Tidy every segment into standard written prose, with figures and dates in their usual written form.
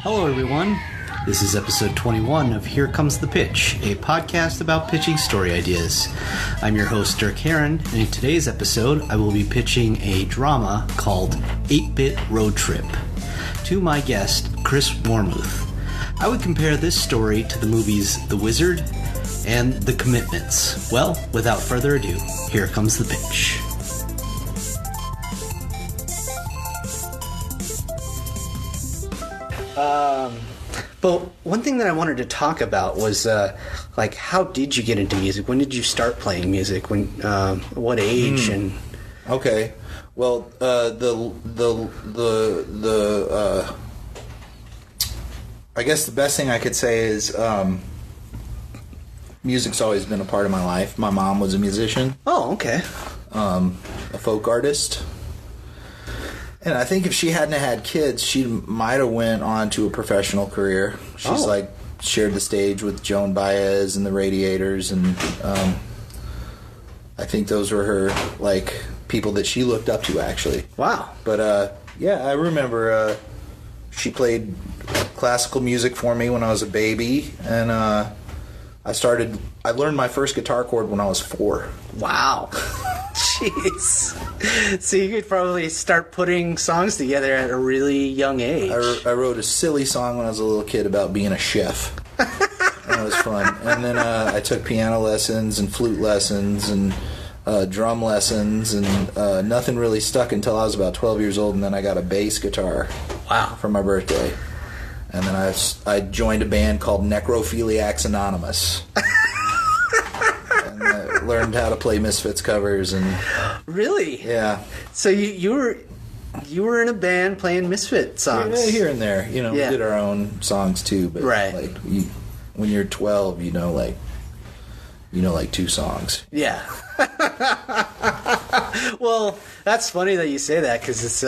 Hello, everyone. This is episode 21 of Here Comes the Pitch, a podcast about pitching story ideas. I'm your host, Derk Harron, and in today's episode, I will be pitching a drama called 8-Bit Road Trip to my guest, Chris Warmuth. I would compare this story to the movies The Wizard and The Commitments. Well, without further ado, here comes the pitch. But one thing that I wanted to talk about was, how did you get into music? When did you start playing music? When, what age? And okay, well, I guess the best thing I could say is, music's always been a part of my life. My mom was a musician. Oh, okay. A folk artist. And I think if she hadn't had kids, she might have went on to a professional career. She's shared the stage with Joan Baez and the Radiators, and I think those were her people that she looked up to, actually. Wow. But I remember she played classical music for me when I was a baby, and I learned my first guitar chord when I was 4. Wow. Jeez. So you could probably start putting songs together at a really young age. I wrote a silly song when I was a little kid about being a chef. And it was fun. And then I took piano lessons and flute lessons and drum lessons, and nothing really stuck until I was about 12 years old, and then I got a bass guitar. Wow. For my birthday. And then I joined a band called Necrophiliacs Anonymous. Learned how to play Misfits covers and really, yeah. So you were in a band playing Misfit songs, yeah, here and there. We did our own songs too. But right, when you're 12, you know 2 songs. Yeah. Well, that's funny that you say that, because it's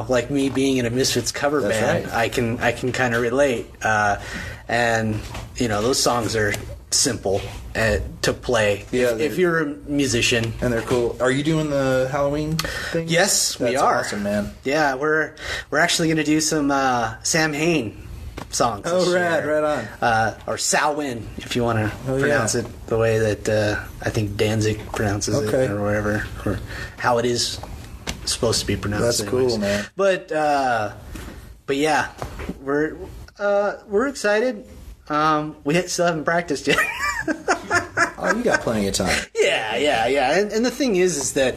like me being in a Misfits cover band. Right. I can kind of relate, and those songs are simple to play. Yeah, if you're a musician, and they're cool. Are you doing the Halloween thing? Yes, we are. That's awesome, man. Yeah, we're actually going to do some Sam Hain songs. Oh, right on. Or Samhain, if you want to pronounce it the way that I think Danzig pronounces it, or whatever, or how it is supposed to be pronounced. That's anyways. Cool, man. But yeah, we're excited. We still haven't practiced yet. Oh, you got plenty of time. Yeah. And the thing is that,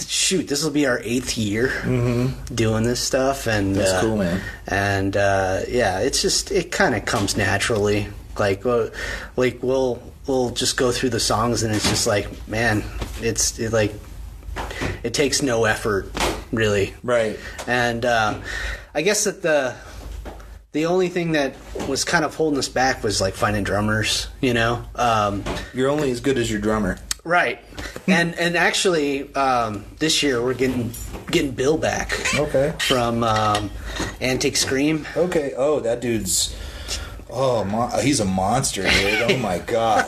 shoot, this will be our 8th year doing this stuff, and that's cool, man. And it's just, it kind of comes naturally. We'll just go through the songs, and it's just like, man, it takes no effort, really. Right. And I guess that the only thing that was kind of holding us back was finding drummers, You're only as good as your drummer. Right. and actually this year we're getting Bill back. Okay. From Antique Scream. Okay. Oh, that dude's he's a monster, dude. Oh my god.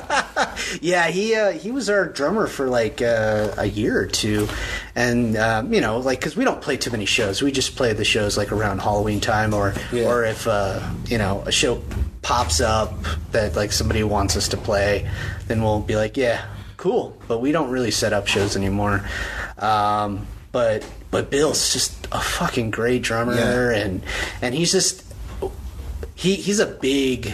Yeah, he was our drummer for a year or two, and because we don't play too many shows, we just play the shows around Halloween time, or if a show pops up that somebody wants us to play, then we'll be like, yeah, cool. But we don't really set up shows anymore. But Bill's just a fucking great drummer, and he's just. He's a big,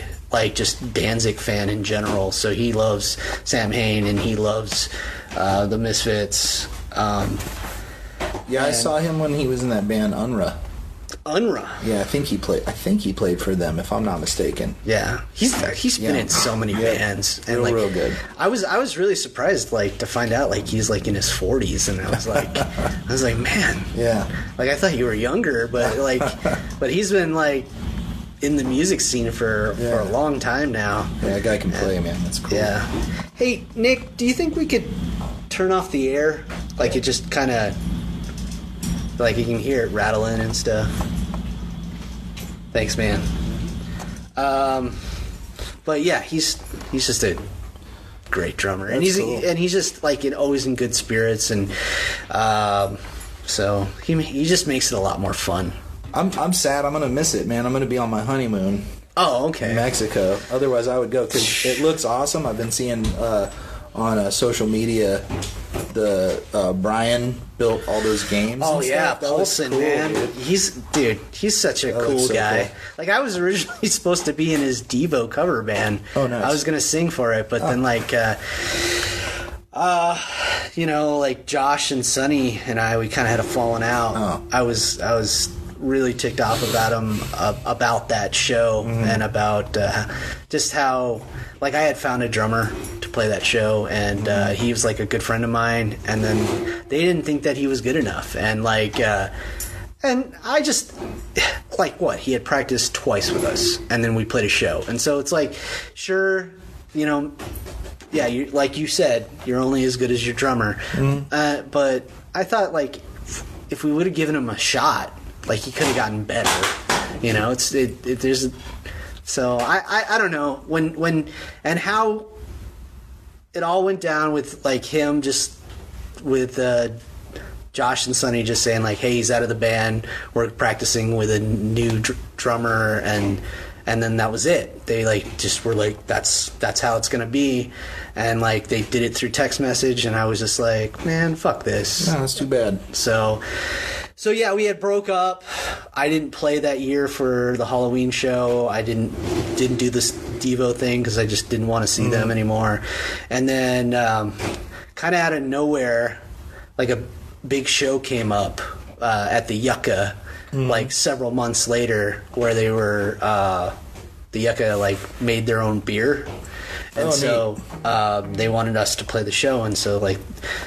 just Danzig fan in general. So he loves Sam Hain, and he loves the Misfits. I saw him when he was in that band Unra. Unra. Yeah, I think he played for them, if I'm not mistaken. Yeah, he's been in so many bands, and real good. I was really surprised to find out he's in his 40s, and I was like, man, yeah, I thought you were younger, but but he's been in the music scene for a long time now. Yeah, that guy can play, man. That's cool. Yeah. Hey, Nick, do you think we could turn off the air? It just kind of... you can hear it rattling and stuff. Thanks, man. But yeah, he's just a great drummer. That's and he's just always in good spirits, and so he just makes it a lot more fun. I'm sad. I'm gonna miss it, man. I'm gonna be on my honeymoon. Oh, okay. In Mexico. Otherwise, I would go because it looks awesome. I've been seeing on social media the Brian built all those games. Oh and yeah, stuff. Paulson, cool, man. Dude. He's such a cool guy. Cool. Like I was originally supposed to be in his Devo cover band. Oh, nice. I was gonna sing for it, but then like. Like Josh and Sonny and we kind of had a falling out. Oh. I was really ticked off about him about that show and about just how like I had found a drummer to play that show and he was like a good friend of mine and then they didn't think that he was good enough and like and I just like what he had practiced twice with us and then we played a show and so it's like sure yeah, like you said, you're only as good as your drummer. But I thought, like, if we would have given him a shot, like, he could have gotten better. So I don't know when and how it all went down with like him just with Josh and Sonny just saying like, hey, he's out of the band. We're practicing with a new drummer and then that was it. They like just were like, that's how it's gonna be, and like they did it through text message, and I was just like, man, fuck this. No, that's too bad. So yeah, we had broke up. I didn't play that year for the Halloween show. I didn't do this Devo thing because I just didn't want to see them anymore. And then kind of out of nowhere, like a big show came up at the Yucca. Like several months later, where they were the Yucca like made their own beer, and they wanted us to play the show, and so like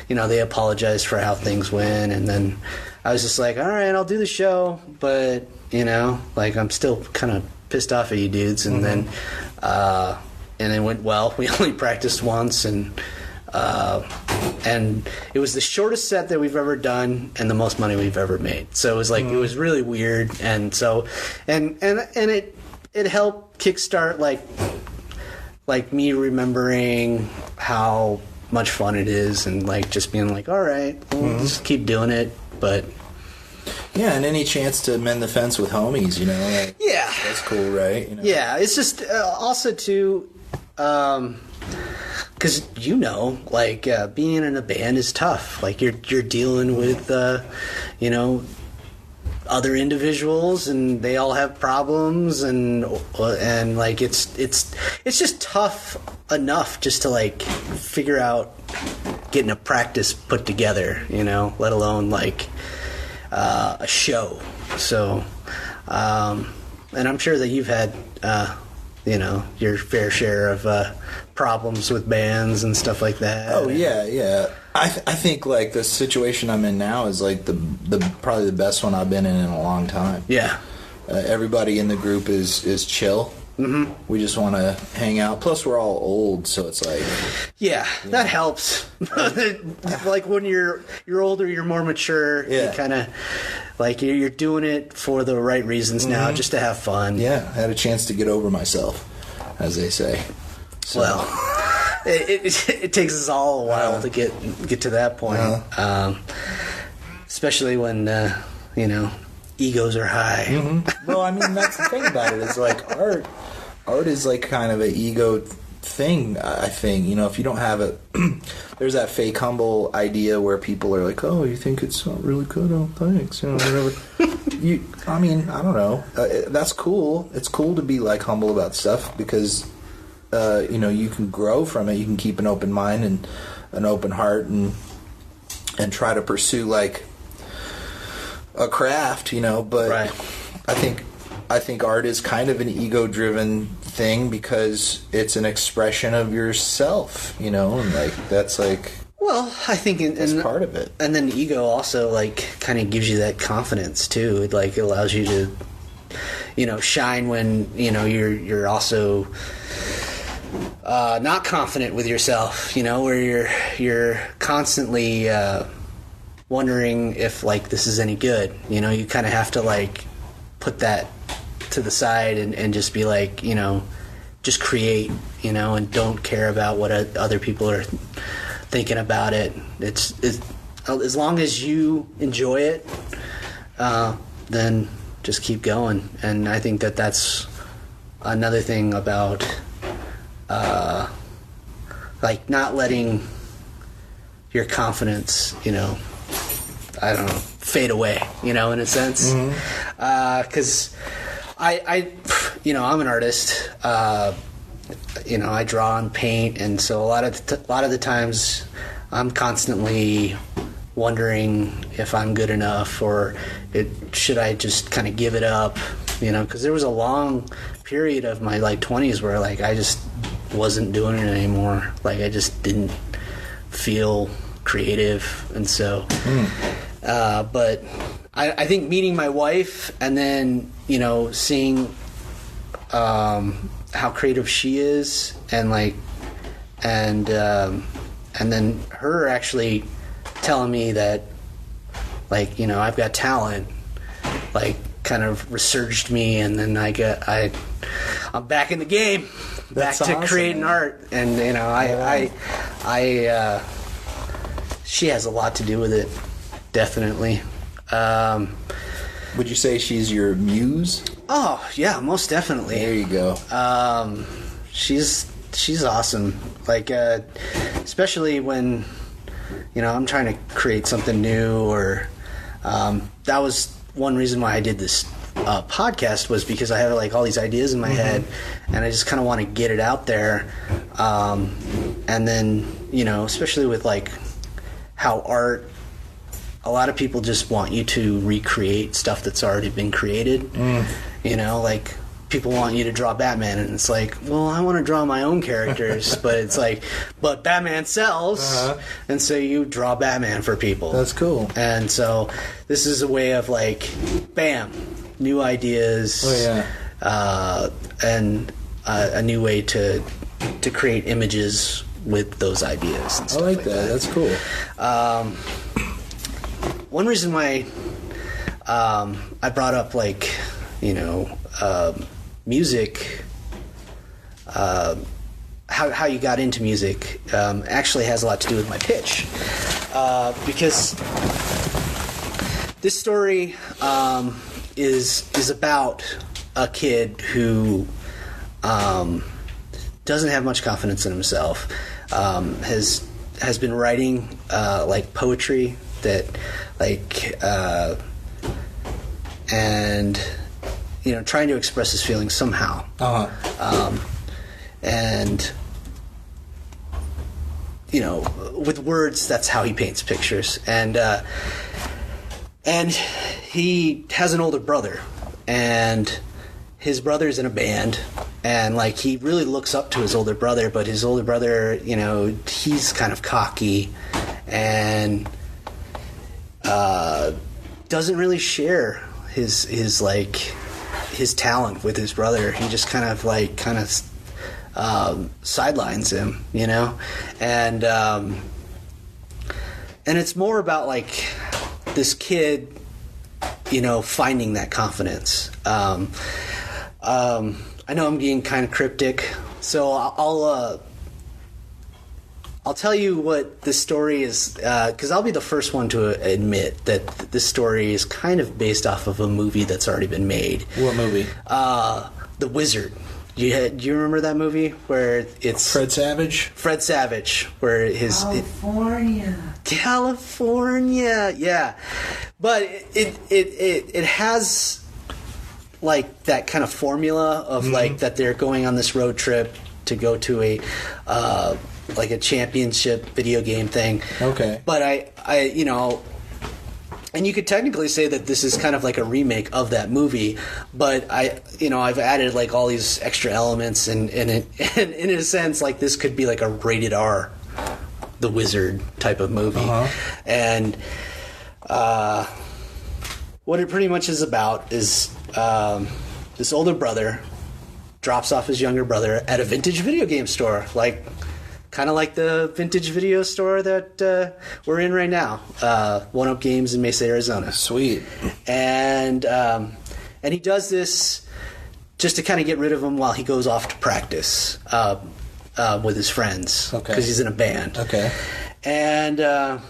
they apologized for how things went, and then I was just like, all right, I'll do the show, but like I'm still kind of pissed off at you dudes, and then it went well. We only practiced once, and it was the shortest set that we've ever done and the most money we've ever made. So it was like it was really weird, and so and it helped kickstart like me remembering how much fun it is and like just being like, all right, we'll just keep doing it, but. Yeah, and any chance to mend the fence with homies, like, yeah, that's cool, right? Yeah, it's just also too. Because like being in a band is tough. Like you're dealing with other individuals, and they all have problems, and like it's just tough enough just to like figure out getting a practice put together. Let alone like a show. So, and I'm sure that you've had. Your fair share of problems with bands and stuff like that. Oh yeah. I think like the situation I'm in now is like the probably the best one I've been in a long time. Yeah. Everybody in the group is chill. Mm-hmm. We just want to hang out. Plus, we're all old, so it's like that helps. Like when you're older, you're more mature. Yeah. You kind of like you're doing it for the right reasons now, just to have fun. Yeah, I had a chance to get over myself, as they say. So. Well, it takes us all a while to get to that point, especially when egos are high. Mm-hmm. Well, I mean that's the thing about it. It's like art is like kind of an ego thing. I think if you don't have it, there's that fake humble idea where people are like, "Oh, you think it's not really good? Oh, thanks." Whatever. I mean, I don't know. That's cool. It's cool to be like humble about stuff because you can grow from it. You can keep an open mind and an open heart and try to pursue like a craft, but right. I think art is kind of an ego-driven thing because it's an expression of yourself, and like that's like. Well, I think that's part of it, and then ego also like kind of gives you that confidence too. It like allows you to, shine when you're also not confident with yourself. Where you're constantly. Wondering if like this is any good, you kind of have to like put that to the side and just be like, just create, and don't care about what other people are thinking about it. It's as long as you enjoy it, then just keep going. And I think that that's another thing about like not letting your confidence, you know, I don't know, fade away, you know, in a sense. Because I you know, I'm an artist. You know, I draw and paint, and so a lot of the times I'm constantly wondering if I'm good enough, or should I just kind of give it up, you know, because there was a long period of my like 20s where like I just wasn't doing it anymore. Like I just didn't feel creative, and so but I think meeting my wife and then, you know, seeing how creative she is, and like and then her actually telling me that, like, you know, I've got talent, like kind of resurged me, and then I'm back in the game. That's back to awesome, creating man. art, and you know, I she has a lot to do with it, definitely. Would you say she's your muse? Oh yeah, most definitely. There you go. She's awesome. Like especially when, you know, I'm trying to create something new, or that was one reason why I did this podcast, was because I have like all these ideas in my head, and I just kind of want to get it out there. And then, you know, especially with like how art, a lot of people just want you to recreate stuff that's already been created. You know, like people want you to draw Batman, and it's like, well, I want to draw my own characters, but it's like, but Batman sells, and so you draw Batman for people. That's cool. And so this is a way of like, bam, new ideas. And a new way to create images with those ideas and stuff I like that. That's cool. One reason why I brought up, like, you know, music, how you got into music, actually has a lot to do with my pitch, because this story is about a kid who doesn't have much confidence in himself, has been writing like poetry that like and, you know, trying to express his feelings somehow. And, you know, with words, that's how he paints pictures. And he has an older brother, and his brother's in a band, and like he really looks up to his older brother, but his older brother, you know, he's kind of cocky and doesn't really share his like his talent with his brother. He just kind of sidelines him, you know, and it's more about like this kid, you know, finding that confidence. I know I'm being kind of cryptic, so I'll tell you what this story is, because I'll be the first one to admit that this story is kind of based off of a movie that's already been made. What movie? The Wizard. Do you remember that movie where it's Fred Savage? Fred Savage, where his California, yeah. But it has like that kind of formula of like that they're going on this road trip to go to a like a championship video game thing. Okay. But I you know, and you could technically say that this is kind of like a remake of that movie, but I've added like all these extra elements, and in a sense, like this could be like a rated R, The Wizard type of movie. And what it pretty much is about is this older brother drops off his younger brother at a vintage video game store, like kind of like the vintage video store that we're in right now, One Up Games in Mesa, Arizona. Sweet. And he does this just to kind of get rid of him while he goes off to practice with his friends, because he's in a band. Okay. And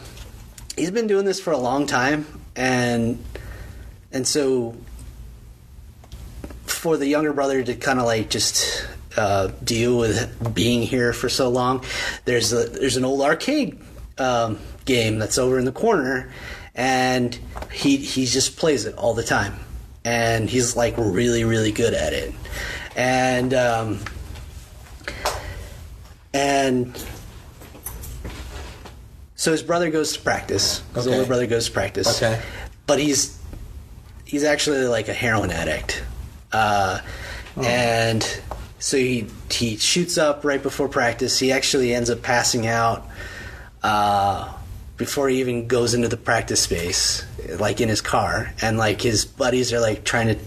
he's been doing this for a long time, and so for the younger brother to kind of like just deal with being here for so long, there's an old arcade game that's over in the corner, and he just plays it all the time, and he's like really, really good at it, and so his brother goes to practice. His older brother goes to practice. Okay. But he's actually like a heroin addict. And so he shoots up right before practice. He actually ends up passing out before he even goes into the practice space, like in his car. And like his buddies are like trying to,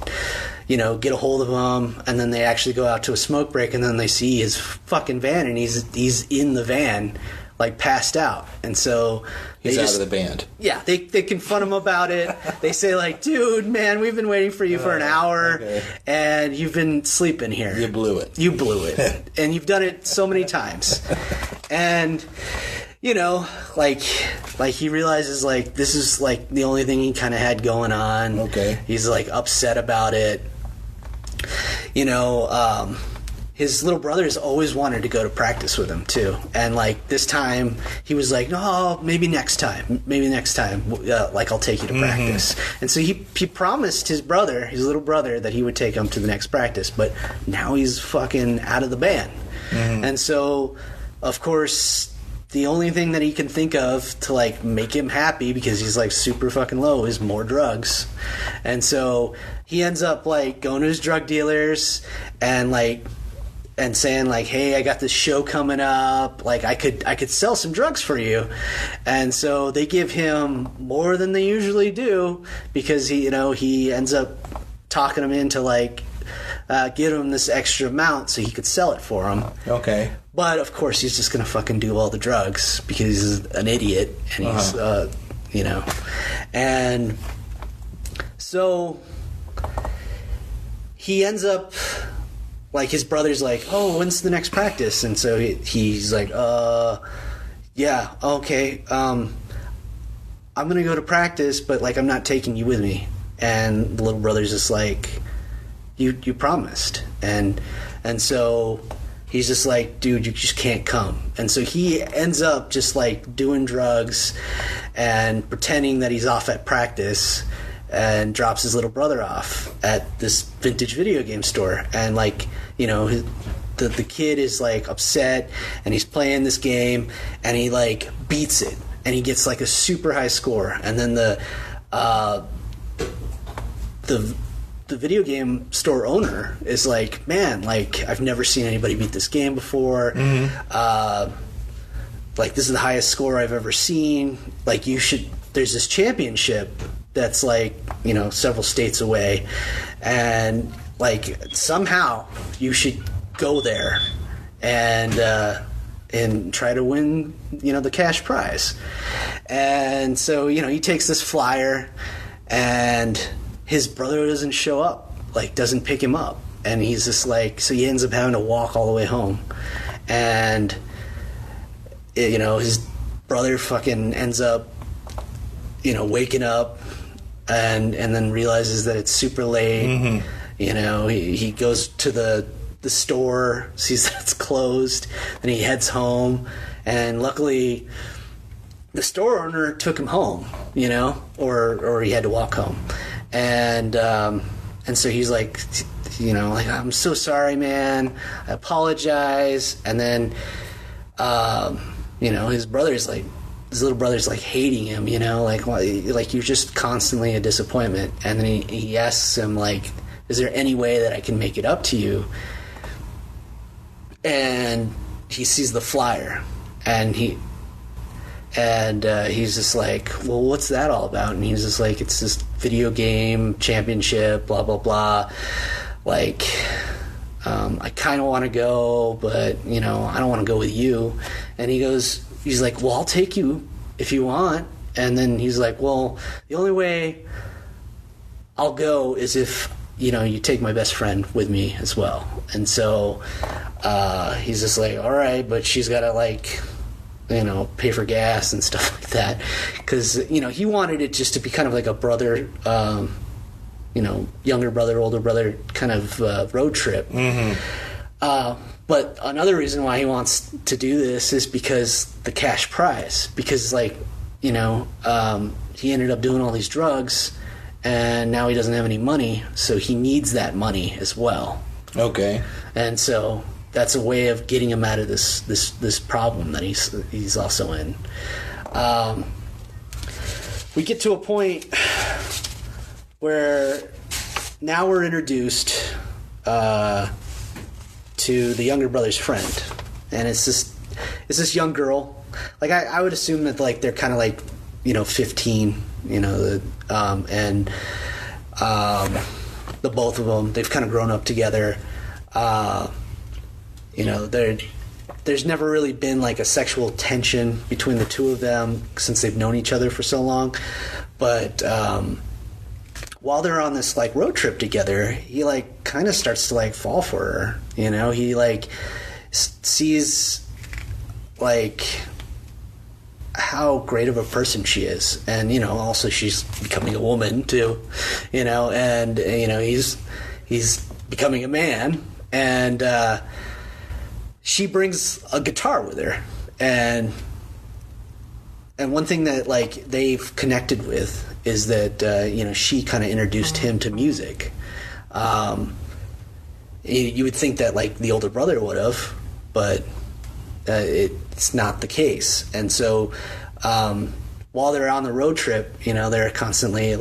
get a hold of him. And then they actually go out to a smoke break, and then they see his fucking van, and he's in the van, like passed out. And so he's out of the band. Yeah, they confront him about it. They say like, dude, man, we've been waiting for you for an hour, and you've been sleeping here. You blew it. And you've done it so many times. And like he realizes like this is like the only thing he kind of had going on. Okay. He's like upset about it. His little brothers always wanted to go to practice with him too, and like this time he was like, "No, maybe next time, like I'll take you to practice." And so he promised his little brother, that he would take him to the next practice, but now he's fucking out of the band, and so of course the only thing that he can think of to like make him happy, because he's like super fucking low, is more drugs, and so he ends up like going to his drug dealers and saying like, "Hey, I got this show coming up. Like, I could sell some drugs for you." And so they give him more than they usually do, because he ends up talking him into like give him this extra amount so he could sell it for him. Okay. But of course, he's just gonna fucking do all the drugs because he's an idiot, and he's and so he ends up. Like, his brother's like, "Oh, when's the next practice?" And so he's like, yeah, okay, I'm gonna go to practice, but like I'm not taking you with me. And the little brother's just like, you promised. And so he's just like, "Dude, you just can't come." And so he ends up just like doing drugs and pretending that he's off at practice, and drops his little brother off at this vintage video game store. And like, the kid is like upset, and he's playing this game, and he like beats it, and he gets like a super high score. And then the video game store owner is like, "Man, like I've never seen anybody beat this game before. Like, this is the highest score I've ever seen. Like, there's this championship that's like, several states away, and like somehow you should go there and try to win, the cash prize." And so, he takes this flyer, and his brother doesn't show up, like doesn't pick him up, and he's just like, so he ends up having to walk all the way home, and his brother fucking ends up waking up and then realizes that it's super late. He goes to the store, sees that it's closed, and he heads home, and luckily the store owner took him home, or he had to walk home. And so he's like, like, "I'm so sorry, man. I apologize." And then his little brother's like hating him, like you're just constantly a disappointment. And then he asks him like, "Is there any way that I can make it up to you?" And he sees the flyer, and he's just like, "Well, what's that all about?" And he's just like, "It's this video game championship, blah blah blah. Like, I kind of want to go, but I don't want to go with you." And he's like, "Well, I'll take you if you want." And then he's like, "Well, the only way I'll go is if you take my best friend with me as well." And so he's just like, "All right, but she's got to like pay for gas and stuff like that," because he wanted it just to be kind of like a brother younger brother, older brother kind of road trip. But another reason why he wants to do this is because the cash prize. Because, he ended up doing all these drugs, and now he doesn't have any money, so he needs that money as well. Okay. And so that's a way of getting him out of this problem that he's also in. We get to a point where now we're introduced to the younger brother's friend, and it's this young girl. I would assume that they're kind of 15, and the both of them, they've kind of grown up together. There's never really been a sexual tension between the two of them since they've known each other for so long, but while they're on this road trip together, he kind of starts to fall for her. He sees how great of a person she is, and also she's becoming a woman too, and he's becoming a man, and she brings a guitar with her, and one thing that they've connected with is that she kind of introduced him to music. You would think that the older brother would have, but it's not the case. And so while they're on the road trip, they're constantly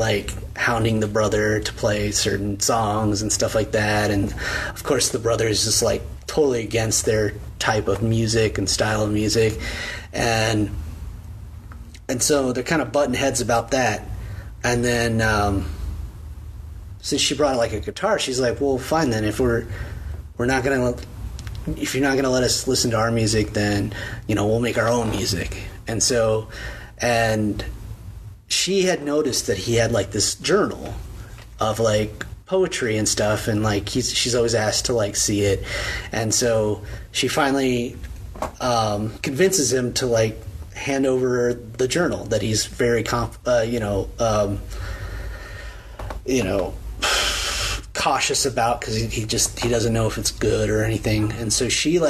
hounding the brother to play certain songs and stuff like that. And of course the brother is just totally against their type of music and style of music, and so they're kind of butting heads about that. And then since she brought a guitar, she's like, well, fine then, if you're not gonna let us listen to our music, then we'll make our own music. And so, and she had noticed that he had this journal of poetry and stuff, and she's always asked to see it, and so she finally convinces him to hand over the journal that he's very cautious about, because he doesn't know if it's good or anything. And so she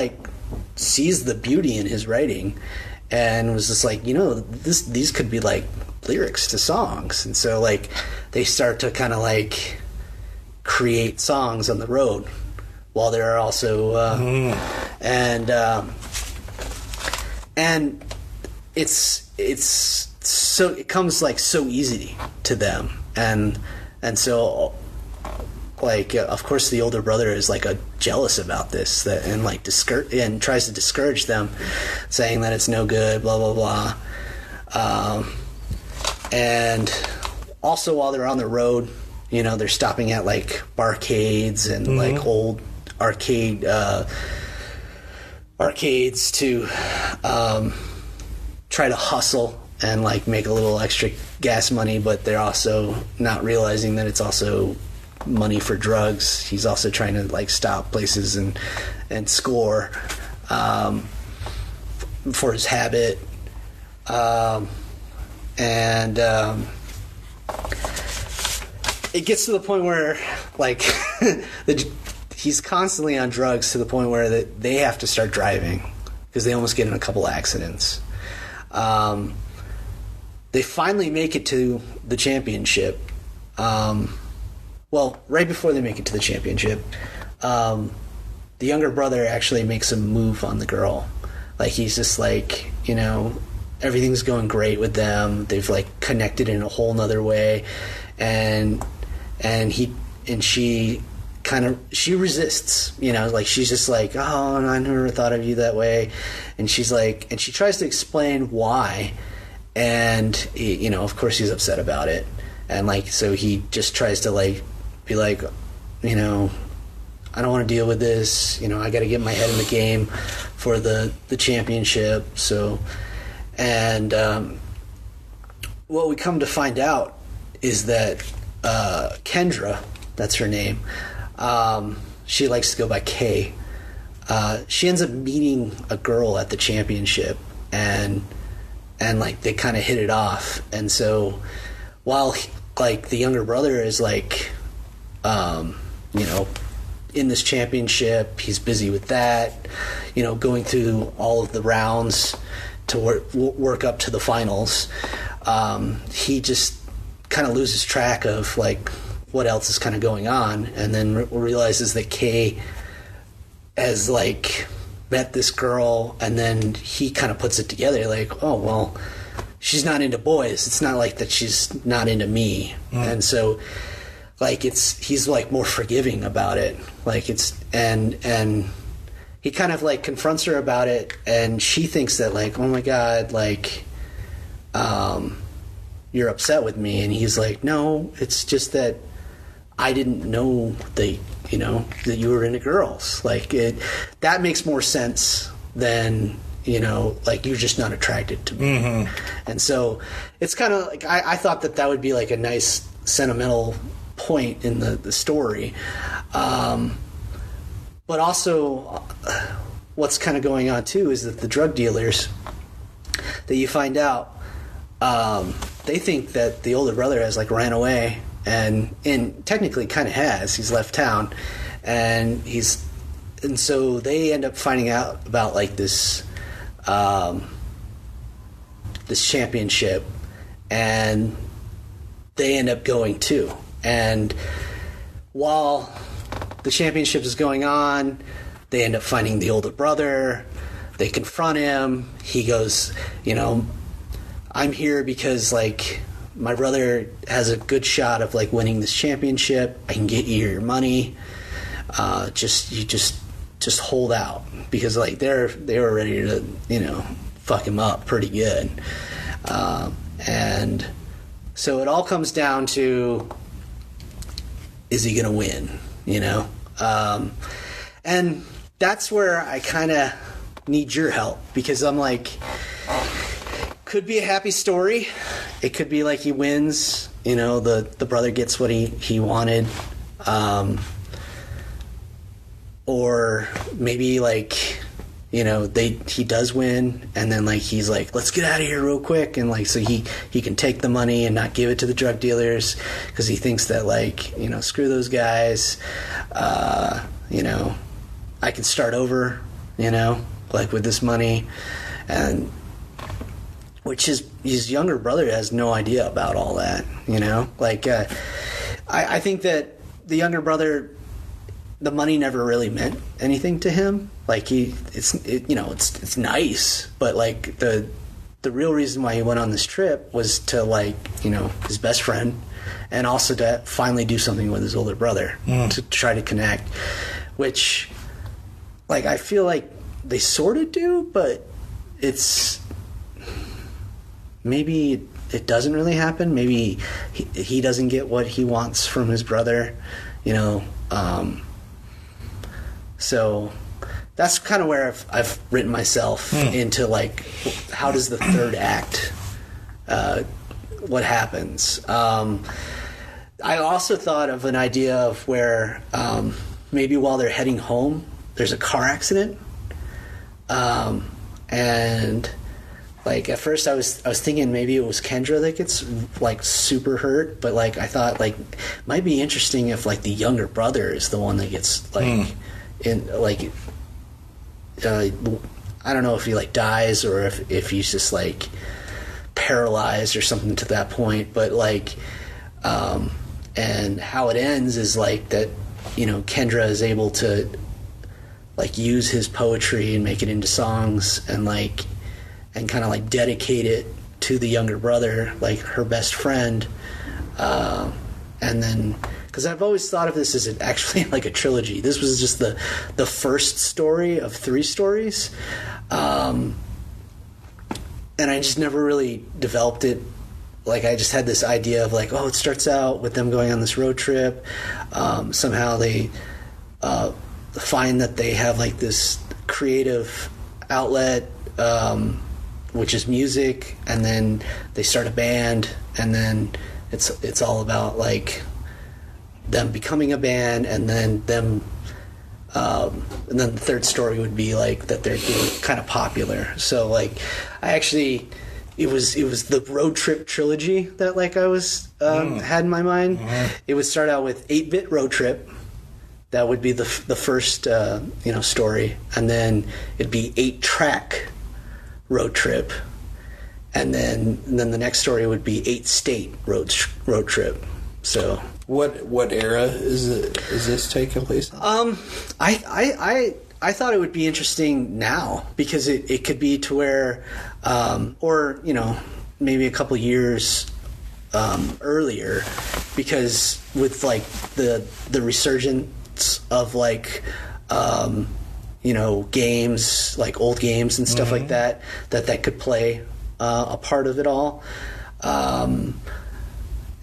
sees the beauty in his writing and was just these could be lyrics to songs. And so they start to kind of create songs on the road while they're also and it's so it comes so easy to them, and so of course the older brother is jealous about this, and tries to discourage them, saying that it's no good, blah blah blah. And also while they're on the road, they're stopping at barcades and old arcades to try to hustle and make a little extra gas money, but they're also not realizing that it's also money for drugs. He's also trying to stop places and score for his habit, and it gets to the point where he's constantly on drugs, to the point where they have to start driving because they almost get in a couple accidents. They finally make it to the championship. Well, right before they make it to the championship, the younger brother actually makes a move on the girl. He's just everything's going great with them. They've connected in a whole nother way, and she resists, she's just oh, I never thought of you that way, and she's and she tries to explain why, and of course he's upset about it, and so he just tries to be I don't want to deal with this, I got to get my head in the game for the championship. So, and what we come to find out is that Kendra, that's her name, she likes to go by Kay. She ends up meeting a girl at the championship, and they kind of hit it off. And so while the younger brother is you know, in this championship. He's busy with that, you know, going through all of the rounds to work up to the finals. He just kind of loses track of like what else is kind of going on, and then realizes that Kay has like met this girl, and then he kind of puts it together like, oh well, she's not into boys. It's not like that she's not into me. And so like he's like more forgiving about it. Like it's and he kind of like confronts her about it, and she thinks that like, oh my God, like you're upset with me. And he's like, no, it's just that I didn't know that, you know, that you were into girls. Like that makes more sense than, you know, like you're just not attracted to me. And so it's kind of like I thought that would be like a nice sentimental point in the story. But also what's kind of going on too is that the drug dealers that you find out, they think that the older brother has like ran away, and technically kind of has. He's left town, and so they end up finding out about like this championship, and they end up going too. And while the championship is going on, they end up finding the older brother. They confront him. He goes, you know, I'm here because like my brother has a good shot of like winning this championship. I can get you your money. Just hold out, because like they were ready to, you know, fuck him up pretty good. And so it all comes down to, is he gonna win? You know, and that's where I kind of need your help, because I'm like, could be a happy story. It could be like he wins, you know, the brother gets what he wanted. Or maybe like, you know, he does win, and then like he's like, let's get out of here real quick, and like so he can take the money and not give it to the drug dealers, because he thinks that like, you know, screw those guys, you know, I can start over, you know, like with this money. And which his younger brother has no idea about all that, you know? Like, I think that the younger brother, the money never really meant anything to him. Like, it's nice, but, like, the real reason why he went on this trip was to, like, you know, his best friend, and also to finally do something with his older brother, to try to connect, which, like, I feel like they sort of do, but it's... maybe it doesn't really happen. Maybe he doesn't get what he wants from his brother, you know. So that's kind of where I've written myself into, like, how does the third act, what happens? I also thought of an idea of where maybe while they're heading home, there's a car accident, and... like, at first I was thinking maybe it was Kendra that gets, like, super hurt, but, like, I thought, like, it might be interesting if, like, the younger brother is the one that gets, like, in, like, I don't know if he, like, dies or if he's just, like, paralyzed or something to that point, but, like, and how it ends is, like, that, you know, Kendra is able to, like, use his poetry and make it into songs, and, like, and kind of like dedicate it to the younger brother, like her best friend. And then, because I've always thought of this as actually like a trilogy. This was just the first story of 3 stories. And I just never really developed it. Like, I just had this idea of like, oh, it starts out with them going on this road trip. Somehow they find that they have like this creative outlet, which is music, and then they start a band, and then it's all about like them becoming a band, and then them and then the third story would be like that they're getting kind of popular. So like it was the road trip trilogy that like I was had in my mind. It would start out with 8-Bit Road Trip. That would be the first story, and then it'd be 8-Track Road Trip, and then the next story would be 8-State Road Trip. So what era is this taking place in? I thought it would be interesting now because it could be to where, or maybe a couple years earlier, because with like the resurgence of like games, like old games and stuff like that could play a part of it all,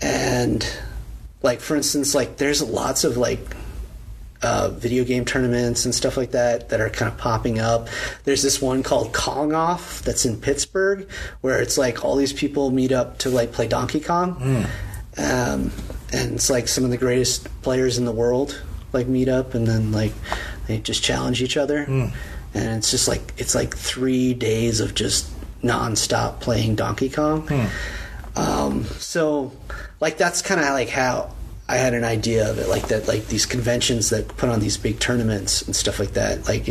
and like for instance, like there's lots of like video game tournaments and stuff like that are kind of popping up. There's this one called Kong Off that's in Pittsburgh, where it's like all these people meet up to like play Donkey Kong, and it's like some of the greatest players in the world like meet up, and then like they just challenge each other, and it's just like 3 days of just nonstop playing Donkey Kong. So like that's kind of like how I had an idea of it, like that, like these conventions that put on these big tournaments and stuff like that. Like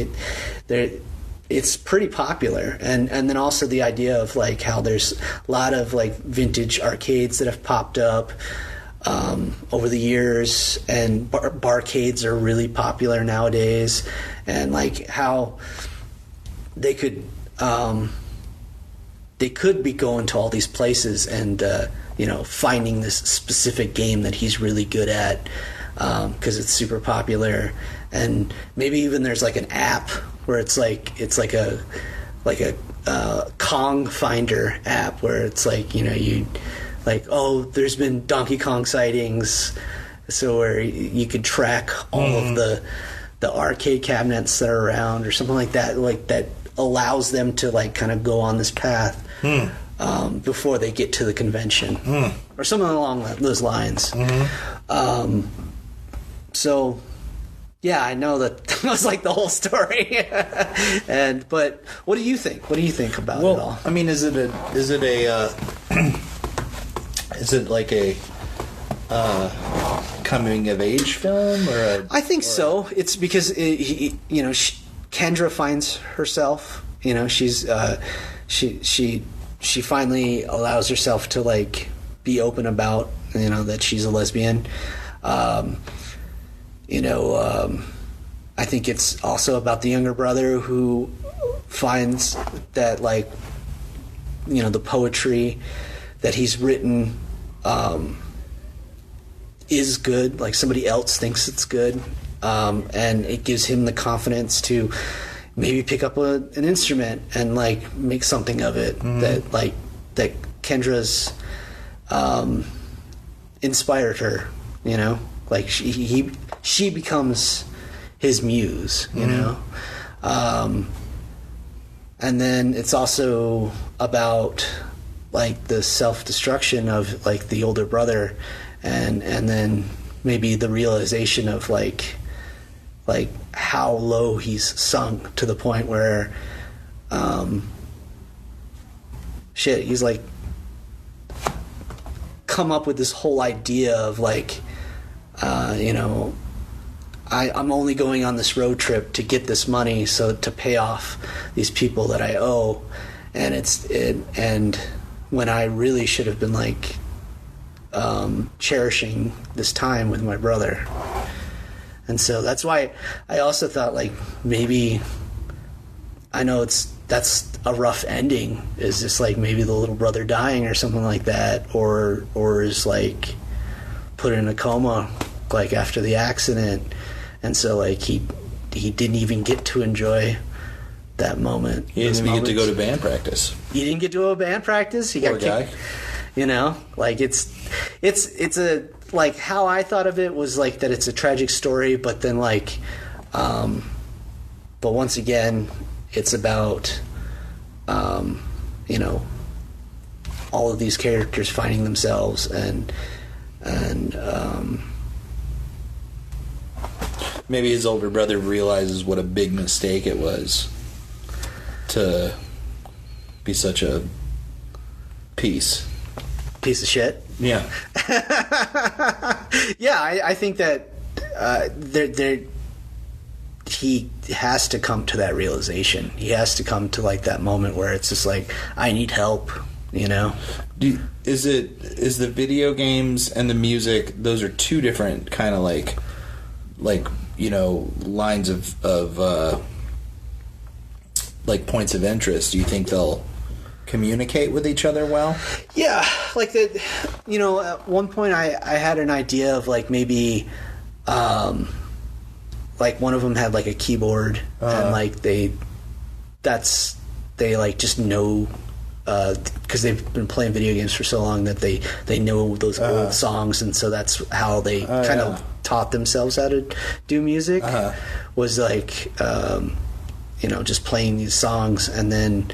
it's pretty popular, and then also the idea of like how there's a lot of like vintage arcades that have popped up over the years, and barcades are really popular nowadays, and like how they could be going to all these places and finding this specific game that he's really good at because it's super popular, and maybe even there's like an app where it's like a Kong Finder app where it's like you like, oh, there's been Donkey Kong sightings, so where you could track all of the arcade cabinets that are around or something like that allows them to like kind of go on this path before they get to the convention or something along those lines. So yeah, I know that was like the whole story. But what do you think? What do you think about it all? I mean, is it like a coming of age film or I think so. It's because Kendra finds herself. She's she finally allows herself to like be open about that she's a lesbian. I think it's also about the younger brother who finds that like the poetry that he's written is good, like somebody else thinks it's good, and it gives him the confidence to maybe pick up an instrument and like make something of it that Kendra's inspired her, like she becomes his muse, and then it's also about like the self-destruction of like the older brother, and then maybe the realization of like how low he's sunk to the point where he's like come up with this whole idea of like I'm only going on this road trip to get this money so to pay off these people that I owe, and when I really should have been like cherishing this time with my brother. And so that's why I also thought like maybe, I know that's a rough ending, is just like maybe the little brother dying or something like that, or is like put in a coma like after the accident, and so like he didn't even get to enjoy that moment. He didn't even get to go to band practice. He didn't get to a band practice. He Poor got kicked. guy. Like it's a, like how I thought of it was like that it's a tragic story, but then like but once again it's about all of these characters finding themselves and maybe his older brother realizes what a big mistake it was to be such a piece of shit. Yeah. Yeah, I think that he has to come to that realization. He has to come to like that moment where it's just like, I need help, you know? Is the video games and the music, those are two different kind of like you know, lines of like points of interest? Do you think they'll communicate with each other well? Yeah, like that. You know, at one point I had an idea of like maybe, like one of them had like a keyboard and like they like just know because they've been playing video games for so long that they know those old songs, and so that's how they kind of taught themselves how to do music. Was like you know, just playing these songs, and then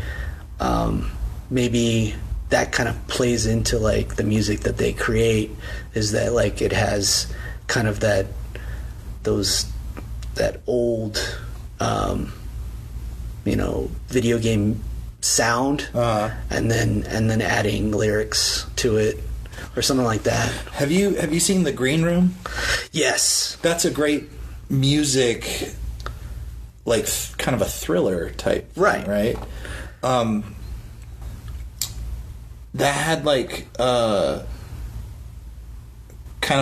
maybe that kind of plays into like the music that they create, is that like it has kind of that old you know, video game sound, and then adding lyrics to it or something like that. Have you seen The Green Room? Yes, that's a great music, like kind of a thriller type thing, right? That had like kind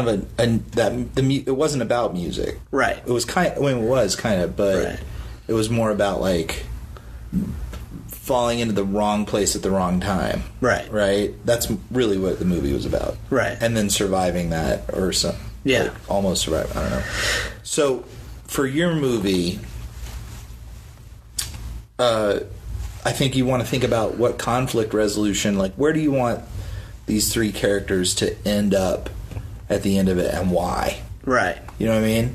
of it wasn't about music, right? It was kind of, it was kind of, but it was more about like falling into the wrong place at the wrong time, right? That's really what the movie was about, right? And then surviving that, or some, like almost surviving. I don't know. So for your movie, I think you want to think about what conflict resolution, like where do you want these three characters to end up at the end of it, and why? Right. You know what I mean?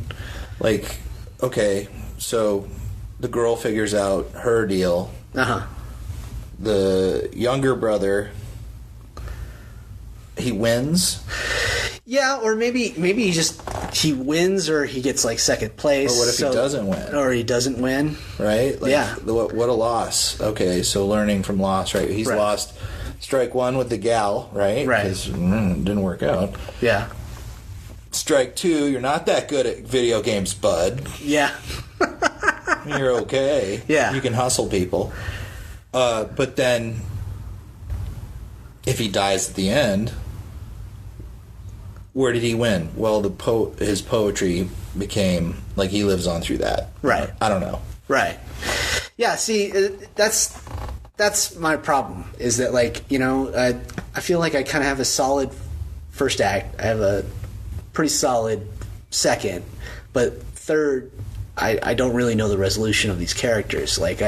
Like, okay, so the girl figures out her deal. The younger brother, he wins. Yeah, or maybe he wins, or he gets like second place. Or what if he doesn't win? Or he doesn't win, right? Like, yeah. What a loss. Okay, so learning from loss, right? He's lost strike one with the gal, right? Right. Because didn't work out. Yeah. Strike two, you're not that good at video games, bud. Yeah. You're okay. Yeah. You can hustle people. But then, if he dies at the end, where did he win? Well, his poetry became, like, he lives on through that. Right. I don't know. Right. Yeah, see, that's my problem, is that, like, you know, I feel like I kind of have a solid first act. I have a pretty solid second, but third, I don't really know the resolution of these characters. Like,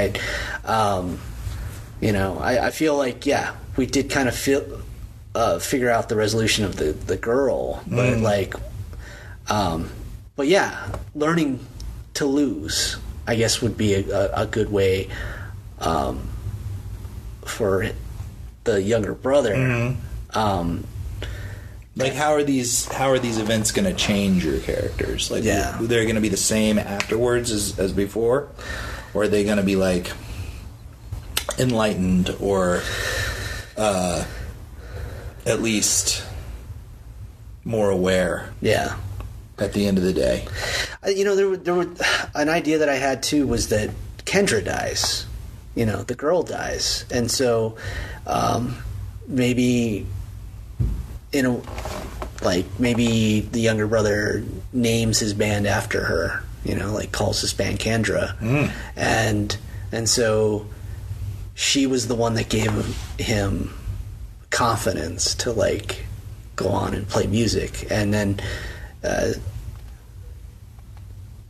you know, I feel like, yeah, we did kind of figure out the resolution of the girl, but like, but yeah, learning to lose, I guess, would be a good way for the younger brother. Like, how are these events going to change your characters? Like, they're going to be the same afterwards as before, or are they going to be like enlightened, or at least more aware? Yeah. At the end of the day, you know, there were an idea that I had too, was that Kendra dies. You know, the girl dies, and so maybe maybe the younger brother names his band after her. You know, like calls his band Kendra, and so she was the one that gave him confidence to like go on and play music, and then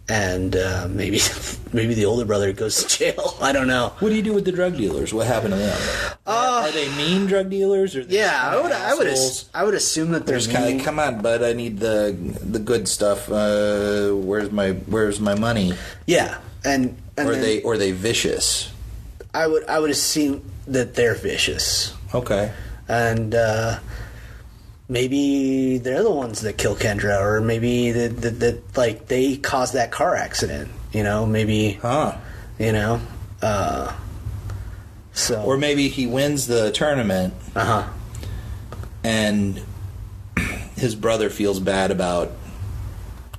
maybe the older brother goes to jail. I don't know. What do you do with the drug dealers? What happened to them? Are they mean drug dealers? Or I would assume that they're just kind of, come on, bud, I need the good stuff. Where's my money? Yeah, and are they vicious? I would assume that they're vicious. Okay. And maybe they're the ones that kill Kendra, or maybe that like they caused that car accident. You know, maybe. You know. So. Or maybe he wins the tournament. And his brother feels bad about,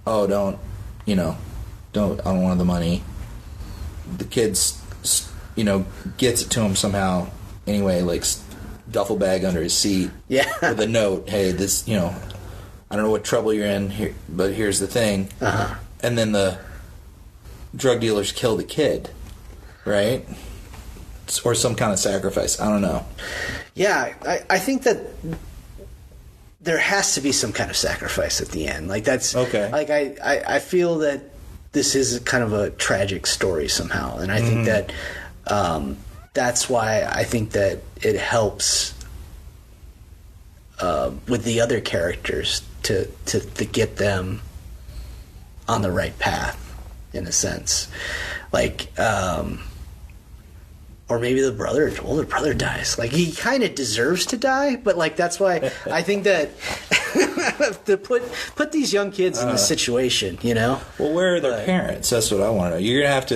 oh, don't, I don't want the money. The kid's, gets it to him somehow anyway, like duffel bag under his seat with a note, hey, this, I don't know what trouble you're in here, but here's the thing. Uh-huh. And then the drug dealers kill the kid, right? Or some kind of sacrifice. I don't know. Yeah, I think that there has to be some kind of sacrifice at the end. Like, that's okay. Like, I feel that this is kind of a tragic story somehow, and I think that that's why I think that it helps with the other characters to get them on the right path, in a sense. Like, or maybe the older brother dies. Like, he kind of deserves to die, but like, that's why I think that to put these young kids in this situation, Well, where are their parents? That's what I want to know. You're gonna have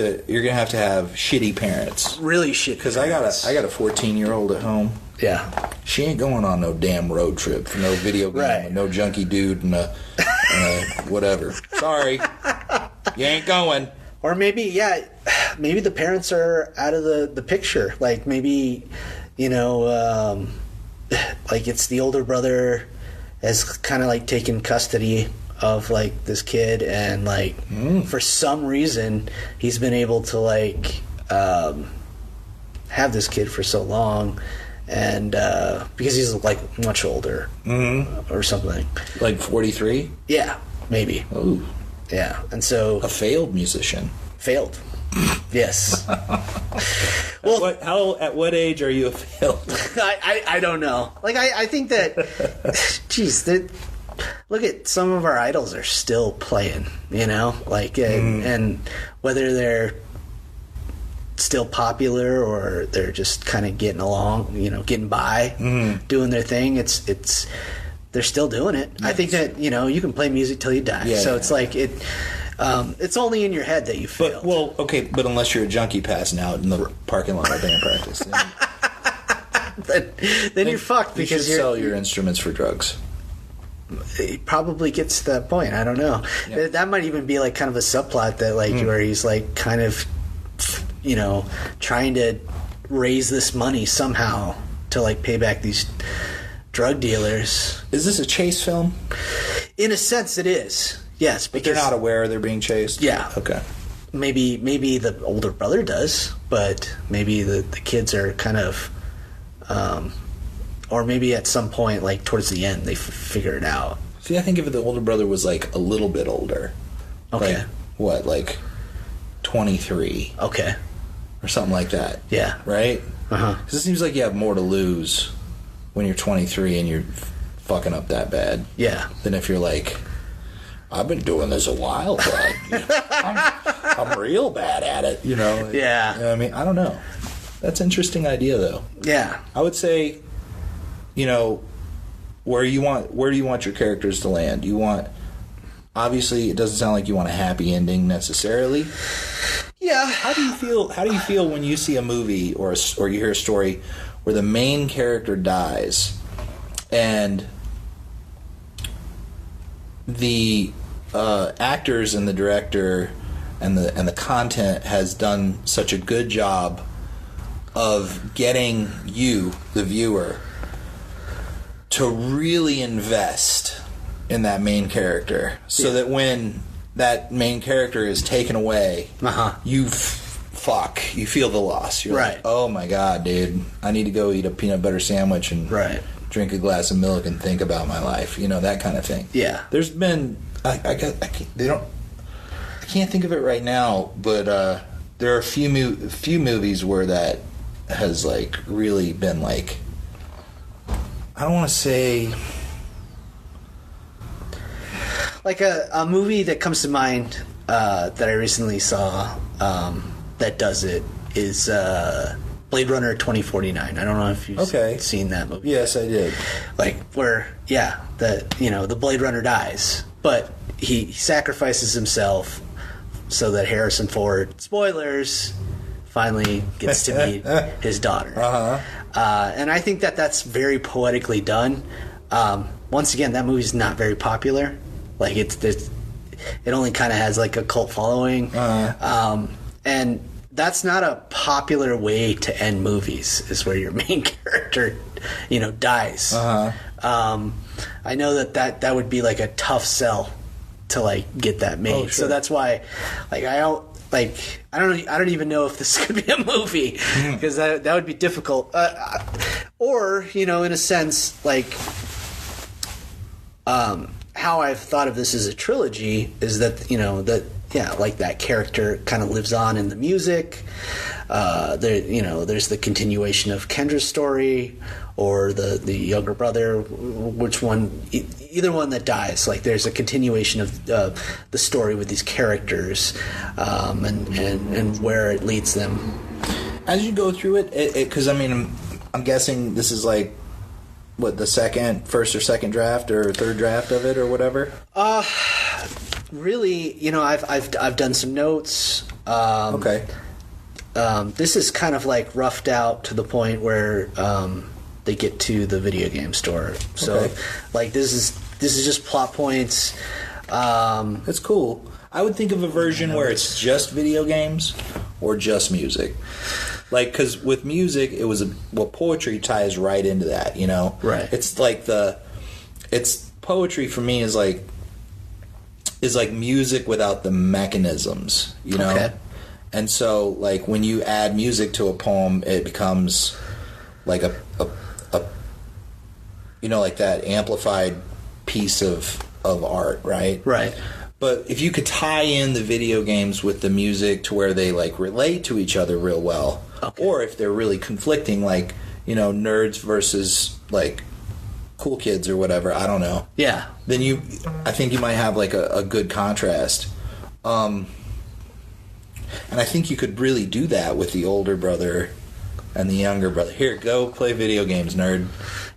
to have shitty parents, really shitty. Because I got a 14-year-old at home. Yeah, she ain't going on no damn road trip for no video game, with no junkie dude and a whatever. Sorry, you ain't going. Or maybe the parents are out of the picture. Like, maybe, like, it's the older brother has kind of like taken custody of like this kid, and like for some reason he's been able to like have this kid for so long, and because he's like much older or something, like 43. Yeah, maybe. Oh. Yeah, and so a failed musician. Failed. Yes. Well, at what age are you a failed? I don't know. Like, I think that, geez, look at some of our idols are still playing, like, and whether they're still popular or they're just kind of getting along, getting by, doing their thing. It's they're still doing it. Yes. I think that you can play music till you die. Yeah, so it's like it's only in your head that you failed. But unless you're a junkie passing out in the parking lot of band practice, then you're fucked, because you should sell your instruments for drugs. It probably gets to that point. I don't know. Yeah. That might even be like kind of a subplot that like where he's like kind of trying to raise this money somehow to like pay back these drug dealers. Is this a chase film? In a sense, it is. Yes, but they're not aware they're being chased. Yeah. Okay. Maybe the older brother does, but maybe the kids are kind of, or maybe at some point, like towards the end, they figure it out. See, I think if the older brother was like a little bit older, okay, like, what, like 23, okay, or something like that. Yeah. Right. Because it seems like you have more to lose when you're 23 and you're fucking up that bad. Yeah. Than if you're like, I've been doing this a while, but I'm real bad at it, Yeah. You know, I mean, I don't know. That's an interesting idea, though. Yeah. I would say, where do you want your characters to land? Obviously, it doesn't sound like you want a happy ending necessarily. Yeah. How do you feel when you see a movie or you hear a story where the main character dies and the actors and the director and the content has done such a good job of getting you, the viewer, to really invest in that main character, so that when that main character is taken away, you feel the loss. You're right. Like, oh my god, dude, I need to go eat a peanut butter sandwich and drink a glass of milk and think about my life. That kind of thing. Yeah. There's been I can't think of it right now, but there are a few movies where that has like really been like, I don't want to say, like a movie that comes to mind that I recently saw that does it is Blade Runner 2049. I don't know if you've seen that movie. Yes, I did. Like where, the Blade Runner dies, but he sacrifices himself so that Harrison Ford, spoilers, finally gets to meet his daughter. And I think that that's very poetically done. once again, that movie's not very popular. Like it only kind of has like a cult following, and that's not a popular way to end movies. Is where your main character, dies. I know that would be like a tough sell to like get that made. Sure. So that's why, like I don't even know if this could be a movie because that would be difficult. Or in a sense, like how I've thought of this as a trilogy is that like that character kind of lives on in the music. There's the continuation of Kendra's story, or the younger brother, which one, either one that dies. Like there's a continuation of the story with these characters, and where it leads them. As you go through it, because I'm guessing this is like what the first or second draft or third draft of it or whatever. Really, I've done some notes. Okay. This is kind of like roughed out to the point where they get to the video game store. So, Okay. like this is just plot points. That's cool. I would think of a version where it's just video games or just music. Like, because with music, poetry ties right into that, Right. It's like poetry for me is like music without the mechanisms, Okay. And so, like, when you add music to a poem, it becomes like a like that amplified piece of art, right? Right. But if you could tie in the video games with the music to where they like relate to each other real well, okay. Or if they're really conflicting, like nerds versus like cool kids or whatever, I don't know. Yeah. Then I think you might have like a good contrast. And I think you could really do that with the older brother and the younger brother. Here, go play video games, nerd.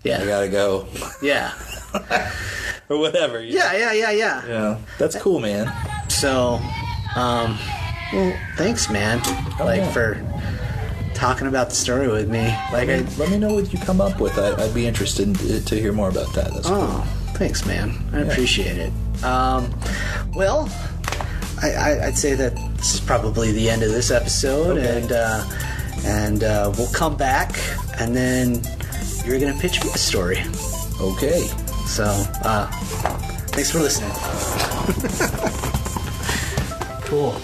Yeah. I gotta go. Yeah. Or whatever. Yeah. Yeah, that's cool, man. So, well, thanks, man. For talking about the story with me. Let me know what you come up with. I'd be interested to hear more about that. That's cool. Thanks, man. I appreciate it. Well, I'd say that this is probably the end of this episode, Okay. and we'll come back, and then you're gonna pitch me the story. Okay. So, thanks for listening. Cool.